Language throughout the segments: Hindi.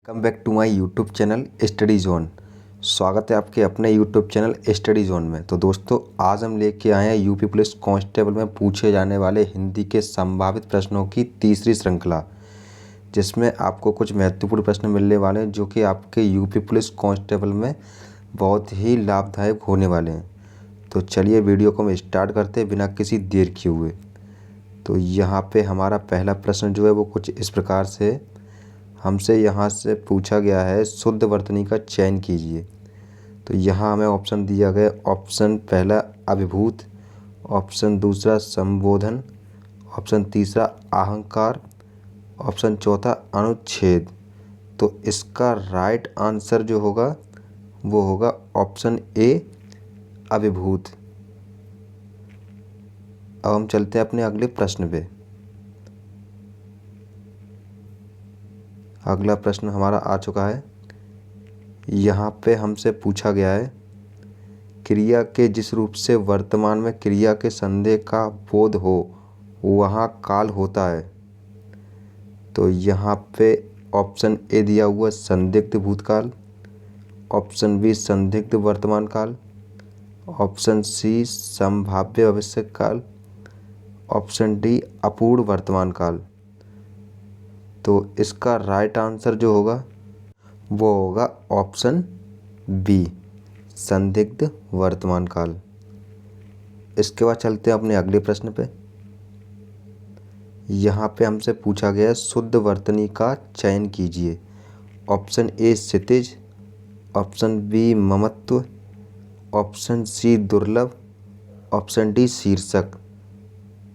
Come back to my YouTube channel study zone. स्वागत है आपके अपने यूट्यूब चैनल स्टडी जोन में। तो दोस्तों, आज हम लेके आए हैं यूपी पुलिस कांस्टेबल में पूछे जाने वाले हिंदी के संभावित प्रश्नों की तीसरी श्रृंखला, जिसमें आपको कुछ महत्वपूर्ण प्रश्न मिलने वाले हैं जो कि आपके यूपी पुलिस कांस्टेबल में बहुत ही लाभदायक होने वाले हैं। तो चलिए वीडियो को हम स्टार्ट करते हैं बिना किसी देर किए हुए। तो यहाँ पे हमारा पहला प्रश्न जो है वो कुछ इस प्रकार से है। हमसे यहाँ से पूछा गया है, शुद्ध वर्तनी का चयन कीजिए। तो यहाँ हमें ऑप्शन दिया गया, ऑप्शन पहला अभिभूत, ऑप्शन दूसरा संबोधन, ऑप्शन तीसरा अहंकार, ऑप्शन चौथा अनुच्छेद। तो इसका राइट आंसर जो होगा वो होगा ऑप्शन ए अभिभूत। अब हम चलते हैं अपने अगले प्रश्न पे। अगला प्रश्न हमारा आ चुका है। यहाँ पे हमसे पूछा गया है, क्रिया के जिस रूप से वर्तमान में क्रिया के संदेह का बोध हो वहाँ काल होता है। तो यहाँ पे ऑप्शन ए दिया हुआ संदिग्ध भूतकाल, ऑप्शन बी संदिग्ध वर्तमान काल, ऑप्शन सी संभाव्य भविष्य काल, ऑप्शन डी अपूर्ण वर्तमान काल। तो इसका राइट आंसर जो होगा वो होगा ऑप्शन बी संदिग्ध वर्तमान काल। इसके बाद चलते हैं अपने अगले प्रश्न पे। यहाँ पे हमसे पूछा गया है, शुद्ध वर्तनी का चयन कीजिए। ऑप्शन ए क्षितिज, ऑप्शन बी ममत्व, ऑप्शन सी दुर्लभ, ऑप्शन डी शीर्षक।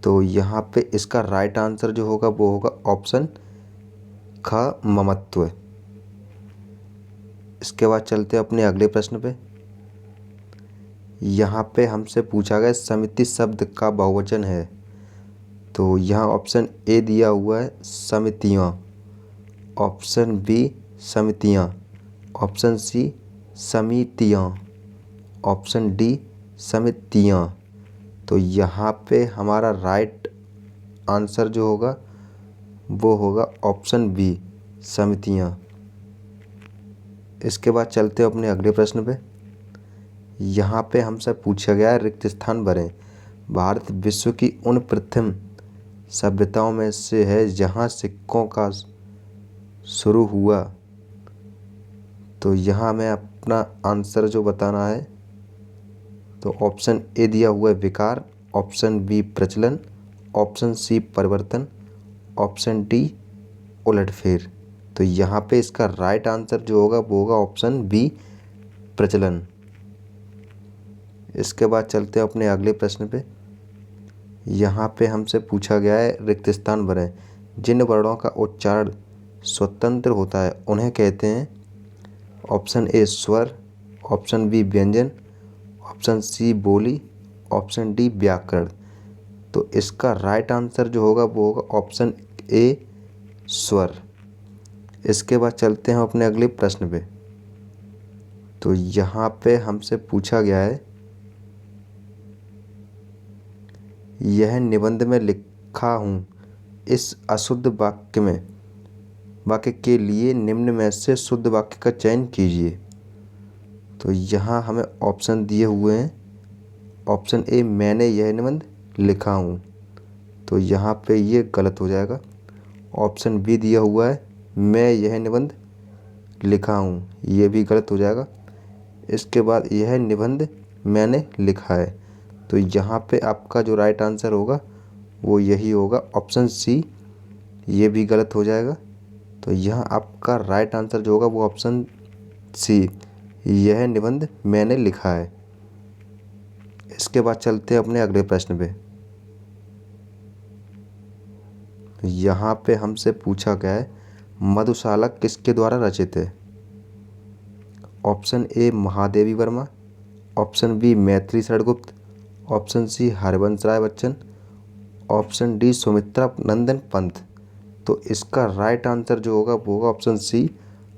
तो यहाँ पे इसका राइट आंसर जो होगा वो होगा ऑप्शन ख ममत्व। इसके बाद चलते हैं अपने अगले प्रश्न पे। यहाँ पे हमसे पूछा गया समिति शब्द का बहुवचन है। तो यहाँ ऑप्शन ए दिया हुआ है समितियाँ, ऑप्शन बी समितियाँ, ऑप्शन सी समितियाँ, ऑप्शन डी समितियाँ। तो यहाँ पे हमारा राइट आंसर जो होगा वो होगा ऑप्शन बी समितियाँ। इसके बाद चलते हैं अपने अगले प्रश्न पे। यहाँ पे हमसे पूछा गया है, रिक्त स्थान भरें। भारत विश्व की उन प्रथम सभ्यताओं में से है जहाँ सिक्कों का शुरू हुआ। तो यहाँ हमें अपना आंसर जो बताना है, तो ऑप्शन ए दिया हुआ है विकार, ऑप्शन बी प्रचलन, ऑप्शन सी परिवर्तन, ऑप्शन डी उलटफेर। तो यहाँ पे इसका राइट आंसर जो होगा वो होगा ऑप्शन बी प्रचलन। इसके बाद चलते हैं अपने अगले प्रश्न पे। यहाँ पे हमसे पूछा गया है, रिक्त स्थान भरें। जिन वर्णों का उच्चारण स्वतंत्र होता है उन्हें कहते हैं। ऑप्शन ए स्वर, ऑप्शन बी व्यंजन, ऑप्शन सी बोली, ऑप्शन डी व्याकरण। तो इसका राइट आंसर जो होगा वो होगा ऑप्शन ए स्वर। इसके बाद चलते हैं अपने अगले प्रश्न पे। तो यहाँ पे हमसे पूछा गया है, यह निबंध में लिखा हूँ इस अशुद्ध वाक्य के लिए निम्न में से शुद्ध वाक्य का चयन कीजिए। तो यहाँ हमें ऑप्शन दिए हुए हैं, ऑप्शन ए मैंने यह निबंध लिखा हूँ। तो यहाँ पे ये गलत हो जाएगा। ऑप्शन बी दिया हुआ है मैं यह निबंध लिखा हूँ, ये भी गलत हो जाएगा। इसके बाद यह निबंध मैंने लिखा है। तो यहाँ पे आपका जो राइट आंसर होगा वो यही होगा ऑप्शन सी, ये भी गलत हो जाएगा। तो यहाँ आपका राइट आंसर जो होगा वो ऑप्शन सी, यह निबंध मैंने लिखा है। इसके बाद चलते हैं अपने अगले प्रश्न पे। यहाँ पे हमसे पूछा गया है, मधुशाला किसके द्वारा रचित है। Option A Mahadevi Verma, option B Maithili Sharangupt, option C Harivansh Rai Bachchan, option D Sumitra Nandan Pant. तो इसका राइट आंसर जो होगा वो होगा ऑप्शन सी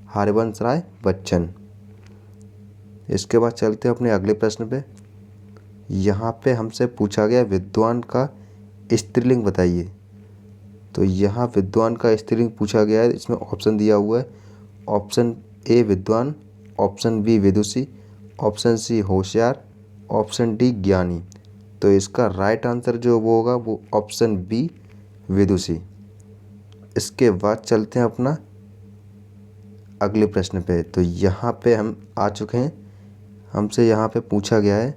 हरिवंश राय बच्चन। इसके बाद चलते हैं अपने अगले प्रश्न पे। यहाँ पे हमसे पूछा गया विद्वान का स्त्रीलिंग बताइए। तो यहाँ विद्वान का स्त्रीलिंग पूछा गया है। इसमें ऑप्शन दिया हुआ है, ऑप्शन ए विद्वान, ऑप्शन बी विदुषी, ऑप्शन सी होशियार, ऑप्शन डी ज्ञानी। तो इसका राइट आंसर जो वो होगा वो ऑप्शन बी विदुषी। इसके बाद चलते हैं अपना अगले प्रश्न पे। तो यहाँ पे हम आ चुके हैं, हमसे यहाँ पे पूछा गया है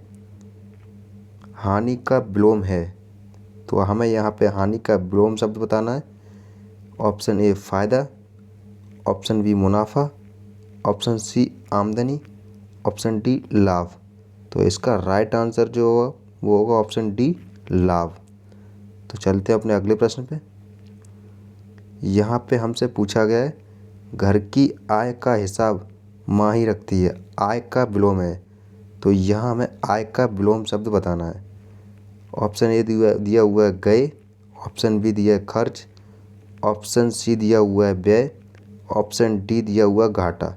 हानि का विलोम है। तो हमें यहाँ पे हानि का विलोम शब्द बताना है। ऑप्शन ए फ़ायदा, ऑप्शन बी मुनाफा, ऑप्शन सी आमदनी, ऑप्शन डी लाभ। तो इसका राइट आंसर जो होगा वो होगा ऑप्शन डी लाभ। तो चलते हैं अपने अगले प्रश्न पे। यहाँ पे हमसे पूछा गया है घर की आय का हिसाब माँ ही रखती है, आय का विलोम है। तो यहाँ हमें आय का विलोम शब्द बताना है। ऑप्शन ए दिया हुआ है गए, ऑप्शन बी दिया है खर्च, ऑप्शन सी दिया हुआ है व्यय, ऑप्शन डी दिया हुआ है घाटा।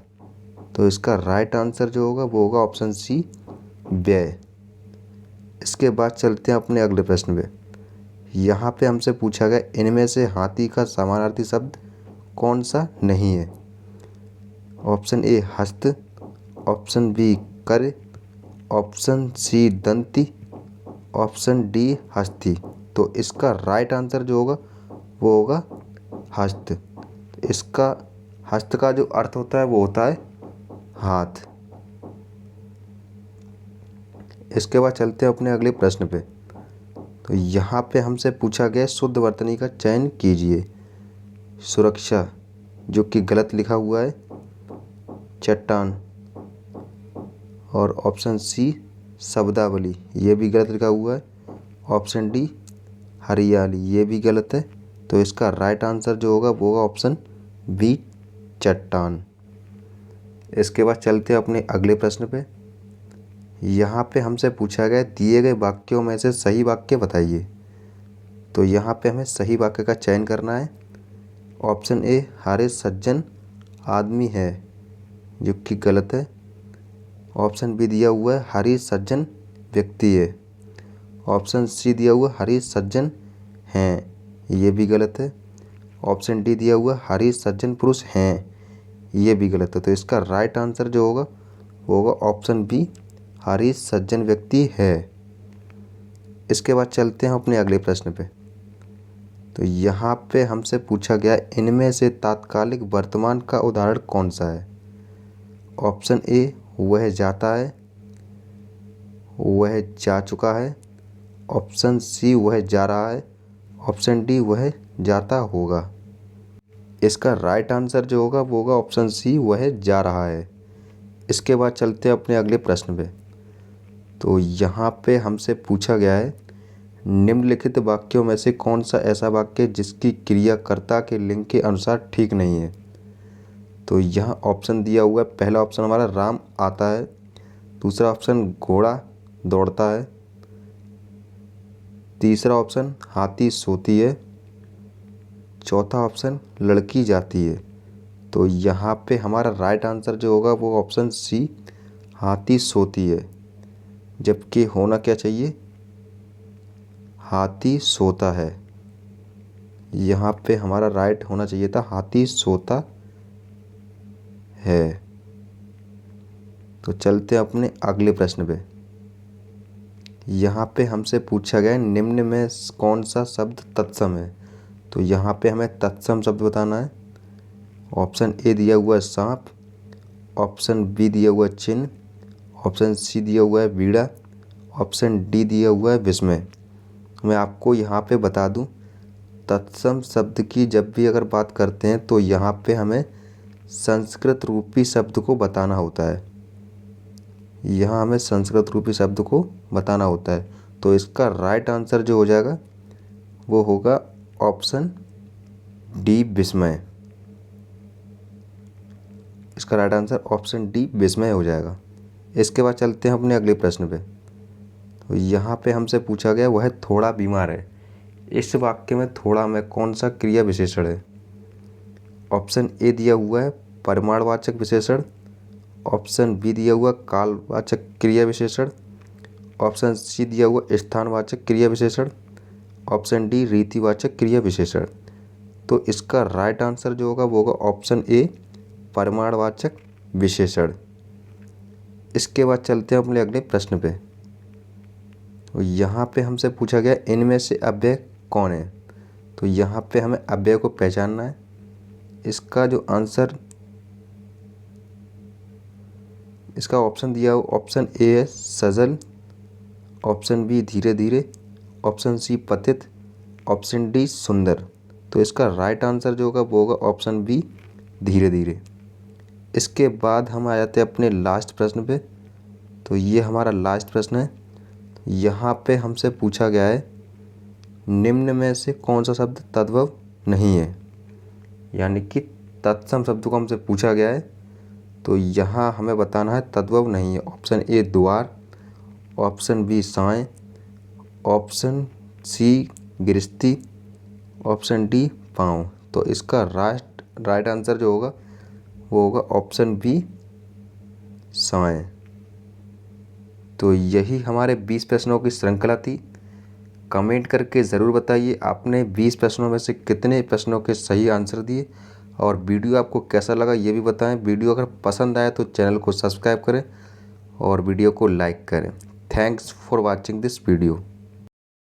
तो इसका राइट आंसर जो होगा वो होगा ऑप्शन सी व्यय। इसके बाद चलते हैं अपने अगले प्रश्न पे। यहाँ पे हमसे पूछा गया इनमें से हाथी का समानार्थी शब्द कौन सा नहीं है। ऑप्शन ए हस्त, ऑप्शन बी कर, ऑप्शन सी दंती, ऑप्शन डी हस्ती। तो इसका राइट आंसर जो होगा वो होगा हस्त। इसका हस्त का जो अर्थ होता है वो होता है हाथ। इसके बाद चलते हैं अपने अगले प्रश्न पे। तो यहाँ पे हमसे पूछा गया शुद्ध वर्तनी का चयन कीजिए। सुरक्षा जो कि गलत लिखा हुआ है, चट्टान, और ऑप्शन सी शब्दावली ये भी गलत लिखा हुआ है, ऑप्शन डी हरियाली ये भी गलत है। तो इसका राइट आंसर जो होगा वो होगा ऑप्शन बी चट्टान। इसके बाद चलते हैं अपने अगले प्रश्न पे। यहाँ पे हमसे पूछा गया दिए गए वाक्यों में से सही वाक्य बताइए। तो यहाँ पे हमें सही वाक्य का चयन करना है। ऑप्शन ए हरे सज्जन आदमी है जो कि गलत है। ऑप्शन बी दिया हुआ है हरी सज्जन व्यक्ति है। ऑप्शन सी दिया हुआ हरी सज्जन हैं, ये भी गलत है। ऑप्शन डी दिया हुआ हरी सज्जन पुरुष हैं, ये भी गलत है। तो इसका राइट आंसर जो होगा वो होगा ऑप्शन बी हरी सज्जन व्यक्ति है। इसके बाद चलते हैं अपने अगले प्रश्न पे। तो यहाँ पे हमसे पूछा गया इनमें से तात्कालिक वर्तमान का उदाहरण कौन सा है। ऑप्शन ए वह जाता है, वह जा चुका है, ऑप्शन सी वह जा रहा है, ऑप्शन डी वह जाता होगा। इसका राइट आंसर जो होगा वो होगा ऑप्शन सी वह जा रहा है। इसके बाद चलते हैं अपने अगले प्रश्न पे। तो यहाँ पे हमसे पूछा गया है निम्नलिखित वाक्यों में से कौन सा ऐसा वाक्य जिसकी क्रियाकर्ता के लिंग के अनुसार ठीक नहीं है। तो यहाँ ऑप्शन दिया हुआ है, पहला ऑप्शन हमारा राम आता है, दूसरा ऑप्शन घोड़ा दौड़ता है, तीसरा ऑप्शन हाथी सोती है, चौथा ऑप्शन लड़की जाती है। तो यहाँ पे हमारा राइट आंसर जो होगा वो ऑप्शन सी हाथी सोती है, जबकि होना क्या चाहिए हाथी सोता है। यहाँ पे हमारा राइट होना चाहिए था हाथी सोता है। तो चलते हैं अपने अगले प्रश्न पे। यहाँ पे हमसे पूछा गया निम्न में कौन सा शब्द तत्सम है। तो यहाँ पे हमें तत्सम शब्द बताना है। ऑप्शन ए दिया हुआ है सांप, ऑप्शन बी दिया हुआ है चिन्ह, ऑप्शन सी दिया हुआ है बीड़ा, ऑप्शन डी दिया हुआ है विस्मय। मैं आपको यहाँ पे बता दूँ तत्सम शब्द की जब भी अगर बात करते हैं तो यहाँ पे हमें संस्कृत रूपी शब्द को बताना होता है। यहाँ हमें संस्कृत रूपी शब्द को बताना होता है। तो इसका राइट आंसर जो हो जाएगा वो होगा ऑप्शन डी विस्मय। इसका राइट आंसर ऑप्शन डी विस्मय हो जाएगा। इसके बाद चलते हैं अपने अगले प्रश्न पे। तो यहाँ पे हमसे पूछा गया वह थोड़ा बीमार है। इस वाक्य में थोड़ा में कौन सा क्रिया विशेषण है। ऑप्शन ए दिया हुआ है परिमाणवाचक विशेषण, ऑप्शन बी दिया हुआ कालवाचक क्रिया विशेषण, ऑप्शन सी दिया हुआ स्थानवाचक क्रिया विशेषण, ऑप्शन डी रीतिवाचक क्रिया विशेषण। तो इसका राइट आंसर जो होगा वो होगा ऑप्शन ए परिमाणवाचक विशेषण। इसके बाद चलते हैं अपने अगले प्रश्न पे। तो यहाँ पे हमसे पूछा गया इनमें से अव्यय कौन है। तो यहाँ पे हमें अव्यय को पहचानना है। इसका जो आंसर, इसका ऑप्शन दिया हो, ऑप्शन ए है सजल, ऑप्शन बी धीरे धीरे, ऑप्शन सी पतित, ऑप्शन डी सुंदर। तो इसका राइट आंसर जो होगा वो होगा ऑप्शन बी धीरे धीरे। इसके बाद हम आ जाते हैं अपने लास्ट प्रश्न पे। तो ये हमारा लास्ट प्रश्न है। यहाँ पे हमसे पूछा गया है निम्न में से कौन सा शब्द तद्भव नहीं है, यानी कि तत्सम शब्द को हमसे पूछा गया है। तो यहाँ हमें बताना है तद्भव नहीं है। ऑप्शन ए द्वार, ऑप्शन बी साएं, ऑप्शन सी गृहस्थी, ऑप्शन डी पाँव। तो इसका राइट आंसर जो होगा वो होगा ऑप्शन बी साएं। तो यही हमारे 20 प्रश्नों की श्रृंखला थी। कमेंट करके ज़रूर बताइए आपने 20 प्रश्नों में से कितने प्रश्नों के सही आंसर दिए, और वीडियो आपको कैसा लगा ये भी बताएं। वीडियो अगर पसंद आए तो चैनल को सब्सक्राइब करें और वीडियो को लाइक करें। Thanks for watching this video.